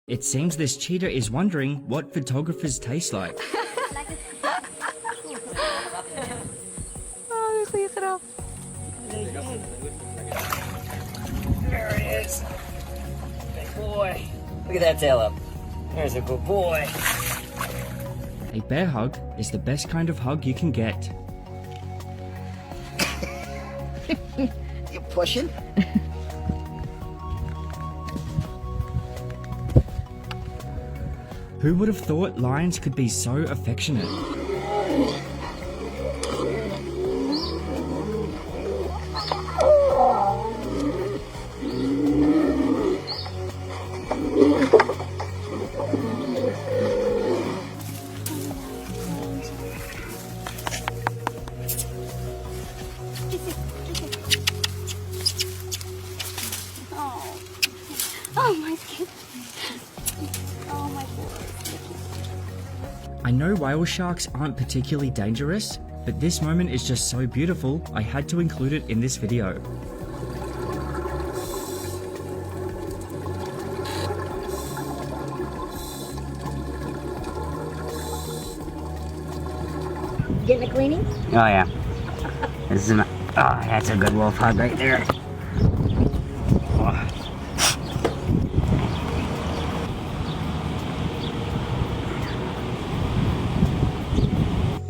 It seems this cheetah is wondering what photographers taste like. Oh, look it up. There it is. Big boy. Look at that tail up. There's a good boy. A bear hug is the best kind of hug you can get. You pushing? Who would have thought lions could be so affectionate? Oh my goodness. Oh my goodness. I know whale sharks aren't particularly dangerous, but this moment is just so beautiful, I had to include it in this video. Getting a cleaning? Oh yeah. This is that's a good wolf hug right there. Oh.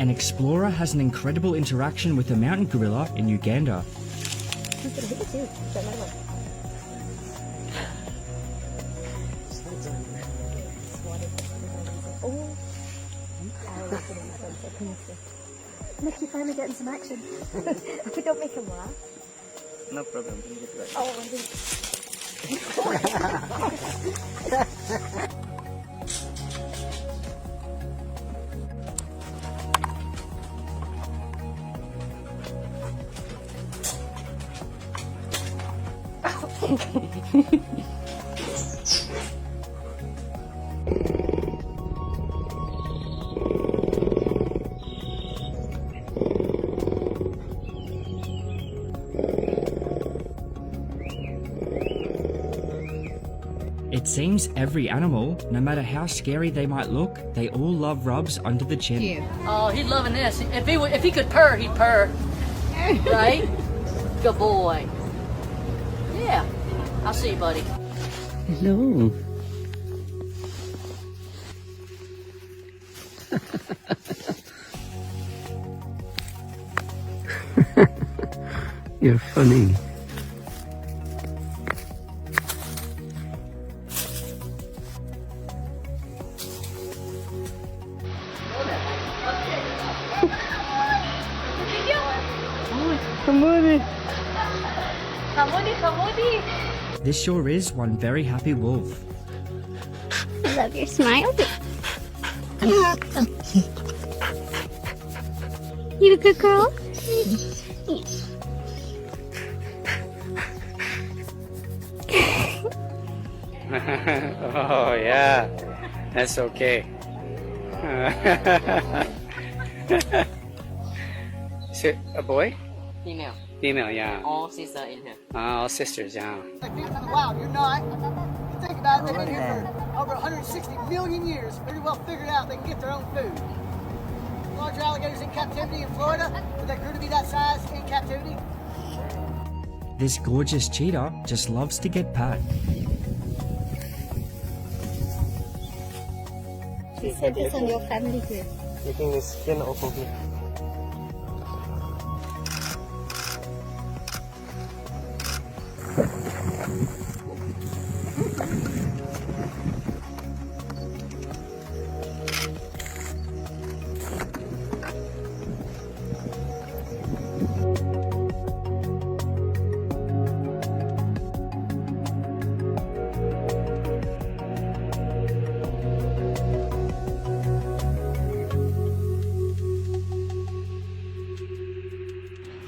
An explorer has an incredible interaction with a mountain gorilla in Uganda. Nick, you're finally getting some action. We don't make him laugh. No problem. Oh, I think. It seems every animal, no matter how scary they might look, they all love rubs under the chin. Oh, he's loving this. If he could purr, he'd purr. Right? Good boy. Yeah. I'll see you, buddy. Hello. You're funny. Kamudi. This sure is one very happy wolf. I love your smile. You a good girl? Oh yeah, that's okay. Is it a boy? Female. Female, yeah. All sister in here. All sisters, yeah. Like being from the wild, you're not. You think about it, they've been here for over 160 million years. Pretty well figured out they can get their own food. Larger alligators in captivity in Florida, but they grew to be that size in captivity. This gorgeous cheetah just loves to get pat. She said this on your family here. Taking the skin off of me.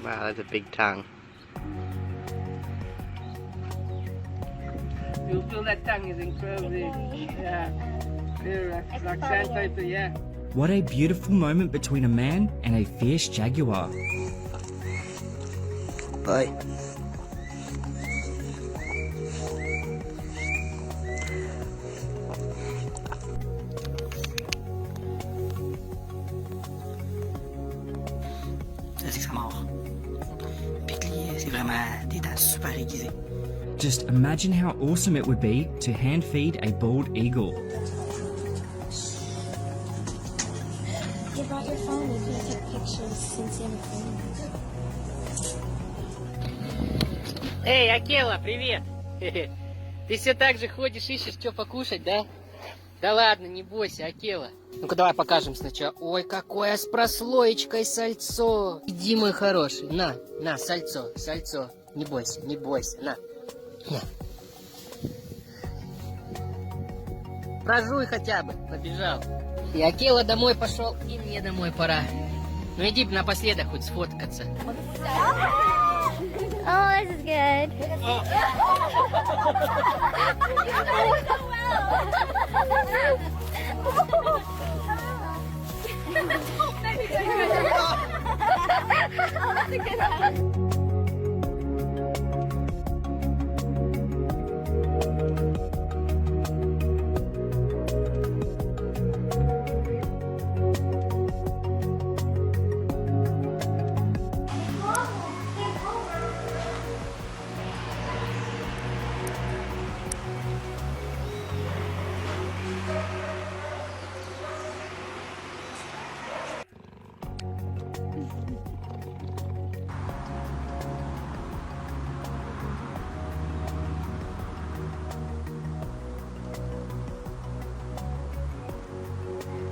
Wow, that's a big tongue. You feel that tongue is incredibly, yeah. Like sandpaper, yeah. What a beautiful moment between a man and a fierce jaguar. Bye. vraiment des dents super aiguisées. Just imagine how awesome it would be to hand feed a bald eagle. You brought your phone. You can take pictures since you have a phone. Эй, Акела, привет! Ты все так же ходишь, ищешь, что покушать, да? Да ладно, не бойся, Акела. Ну-ка давай покажем сначала. Ой, какое с прослоечкой сальцо. Иди, мой хороший, на, сальцо, сальцо. Не бойся, на. Прожуй хотя бы, побежал. И Акела домой пошел, и мне домой пора. Ну иди напоследок хоть сфоткаться. Oh, this is good.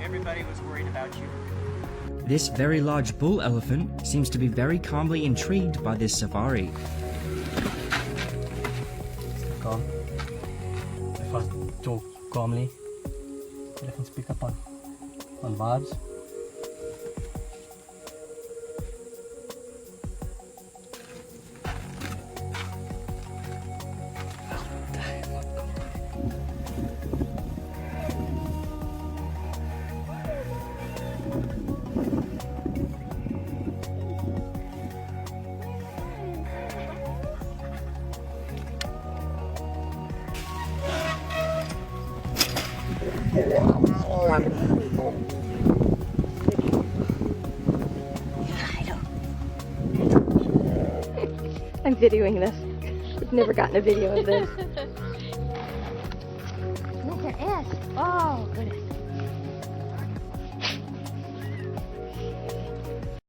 Everybody was worried about you. This very large bull elephant seems to be very calmly intrigued by this safari. Stay calm. If I talk calmly, elephants pick up on vibes. I'm videoing this. I've never gotten a video of this. Look at S. Oh, goodness.